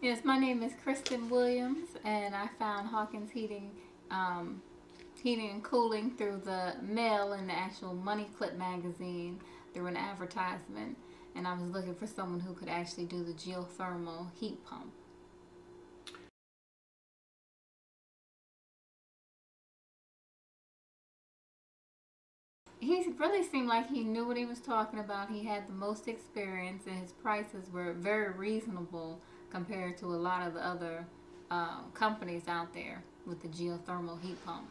Yes, my name is Kristen Williams, and I found Hawkins Heating and Cooling through the mail in the actual Money Clip magazine through an advertisement. And I was looking for someone who could actually do the geothermal heat pump. He really seemed like he knew what he was talking about. He had the most experience, and his prices were very reasonable compared to a lot of the other companies out there with the geothermal heat pump.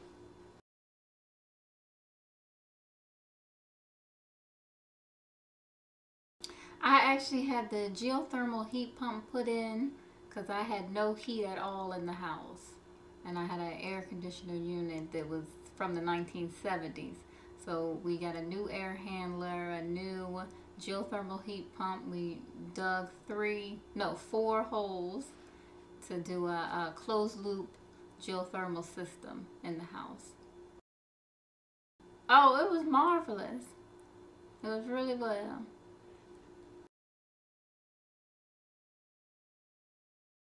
I actually had the geothermal heat pump put in because I had no heat at all in the house. And I had an air conditioner unit that was from the 1970s. So we got a new air handler, a new geothermal heat pump. We dug four holes to do a closed loop geothermal system in the house. Oh, it was marvelous. It was really well.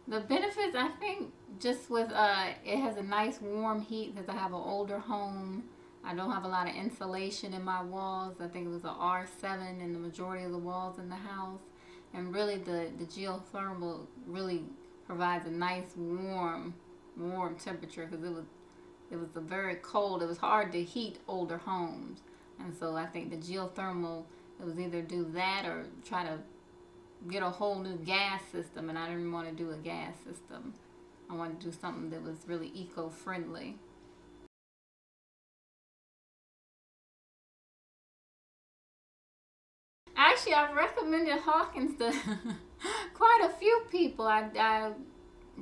The benefits, I think, just with it has a nice warm heat because I have an older home. I don't have a lot of insulation in my walls. I think it was a R7 in the majority of the walls in the house. And really, the geothermal really provides a nice warm temperature because it was a very cold. It was hard to heat older homes, and so I think the geothermal, it was either do that or try to get a whole new gas system, and I didn't want to do a gas system. I wanted to do something that was really eco-friendly. Actually, I've recommended Hawkins to quite a few people. I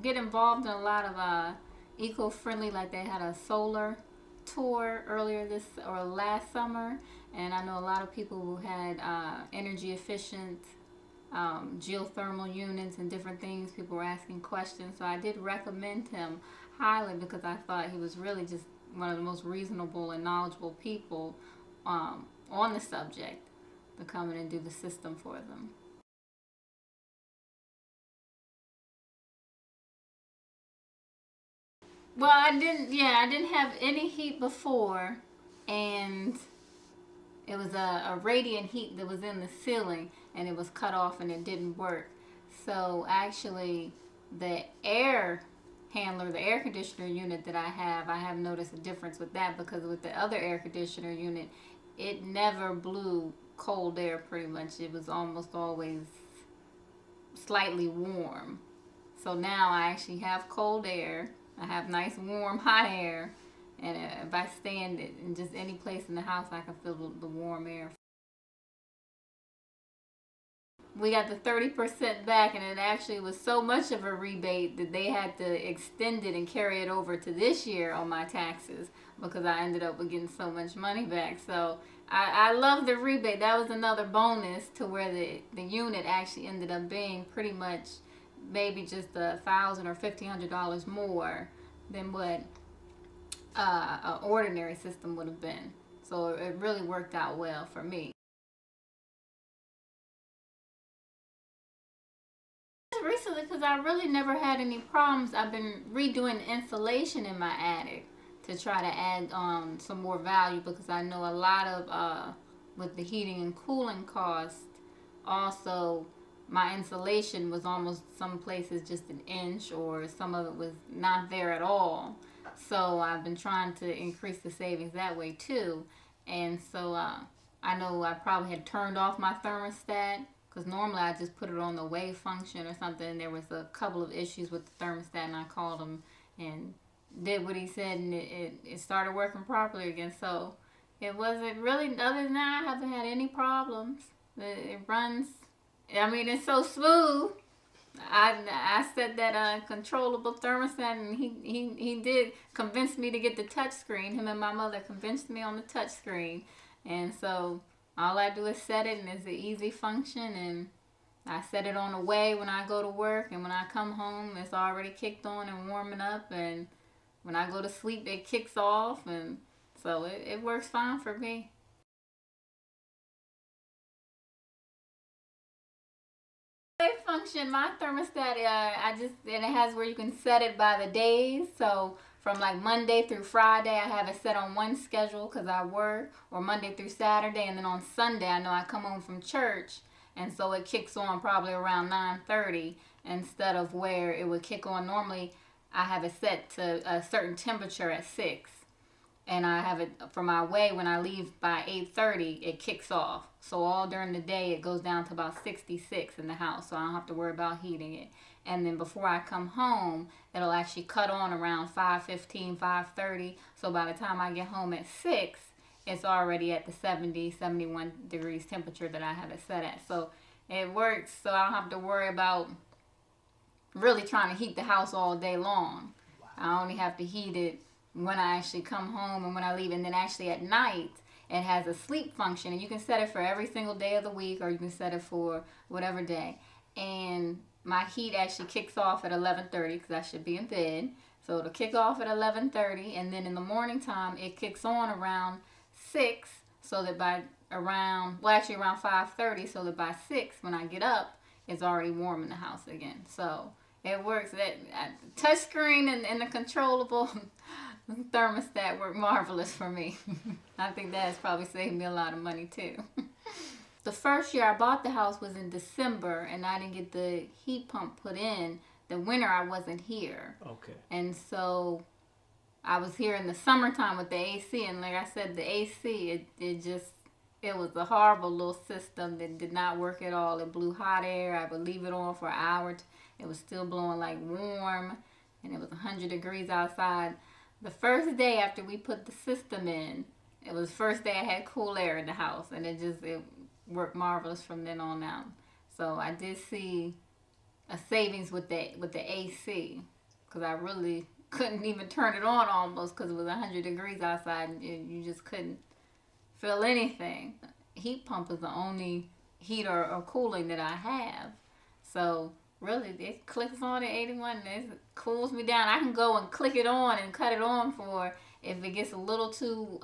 get involved in a lot of eco-friendly, like they had a solar tour earlier this or last summer, and I know a lot of people who had energy efficient geothermal units and different things. People were asking questions, so I did recommend him highly because I thought he was really just one of the most reasonable and knowledgeable people on the subject to come in and do the system for them. Well, I didn't have any heat before, and it was a radiant heat that was in the ceiling, and it was cut off and it didn't work. So actually, the air handler, the air conditioner unit that I have noticed a difference with that because with the other air conditioner unit, it never blew cold air pretty much. It was almost always slightly warm. So now I actually have cold air. I have nice warm hot air. And if I stand in just any place in the house, I can feel the warm air. We got the 30% back, and it actually was so much of a rebate that they had to extend it and carry it over to this year on my taxes because I ended up with getting so much money back. So I love the rebate. That was another bonus to where the unit actually ended up being pretty much maybe just $1,000 or $1,500 more than what an ordinary system would have been. So it really worked out well for me. Recently, because I really never had any problems, I've been redoing insulation in my attic to try to add some more value because I know a lot of with the heating and cooling cost, also my insulation was almost some places just an inch or some of it was not there at all. So I've been trying to increase the savings that way too. And so I know I probably had turned off my thermostat because normally I just put it on the wave function or something. There was a couple of issues with the thermostat, and I called him and did what he said, and it started working properly again. So it wasn't really, other than that, I haven't had any problems. It runs, I mean, it's so smooth. I set that controllable thermostat, and he did convince me to get the touch screen. Him and my mother convinced me on the touch screen, and so all I do is set it, and it's an easy function. And I set it on the way when I go to work, and when I come home, it's already kicked on and warming up. And when I go to sleep, it kicks off, and so it works fine for me. Function, my thermostat, and it has where you can set it by the days. So from like Monday through Friday, I have it set on one schedule because I work, or Monday through Saturday, and then on Sunday, I know I come home from church, and so it kicks on probably around 9:30 instead of where it would kick on normally. I have it set to a certain temperature at 6. And I have it for my way when I leave by 8:30, it kicks off. So all during the day, it goes down to about 66 in the house, so I don't have to worry about heating it. And then before I come home, it'll actually cut on around 5:15, 5:30. So by the time I get home at 6, it's already at the 70, 71 degrees temperature that I have it set at. So it works, so I don't have to worry about really trying to heat the house all day long. I only have to heat it when I actually come home and when I leave. And then actually at night, it has a sleep function, and you can set it for every single day of the week, or you can set it for whatever day. And my heat actually kicks off at 11:30 because I should be in bed. So it'll kick off at 11:30, and then in the morning time, it kicks on around 6, so that by around 5:30, so that by 6, when I get up, it's already warm in the house again. So it works. That touchscreen and the controllable thermostat worked marvelous for me. I think that has probably saved me a lot of money too. The first year I bought the house was in December, and I didn't get the heat pump put in. The winter I wasn't here. Okay. And so I was here in the summertime with the AC, and like I said, the AC, it was a horrible little system that did not work at all. It blew hot air. I would leave it on for an hour. It was still blowing like warm, and it was 100 degrees outside. The first day after we put the system in, it was the first day I had cool air in the house, and it worked marvelous from then on out. So I did see a savings with the AC, because I really couldn't even turn it on almost because it was 100 degrees outside, and you just couldn't feel anything. Heat pump is the only heater or cooling that I have. So really, it clicks on at 81 and it cools me down. I can go and click it on and cut it on for, if it gets a little too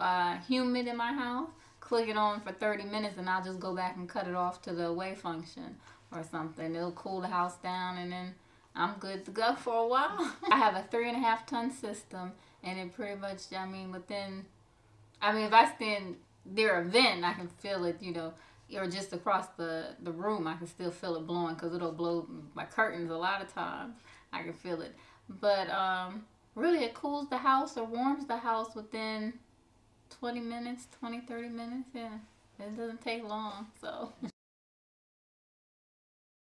humid in my house, click it on for 30 minutes, and I'll just go back and cut it off to the away function or something. It'll cool the house down, and then I'm good to go for a while. I have a 3.5 ton system, and it pretty much, if I stand near a vent, I can feel it, or just across the room, I can still feel it blowing, because it'll blow my curtains a lot of times. I can feel it. But really, it cools the house or warms the house within 20 minutes, 20, 30 minutes. Yeah, it doesn't take long, so.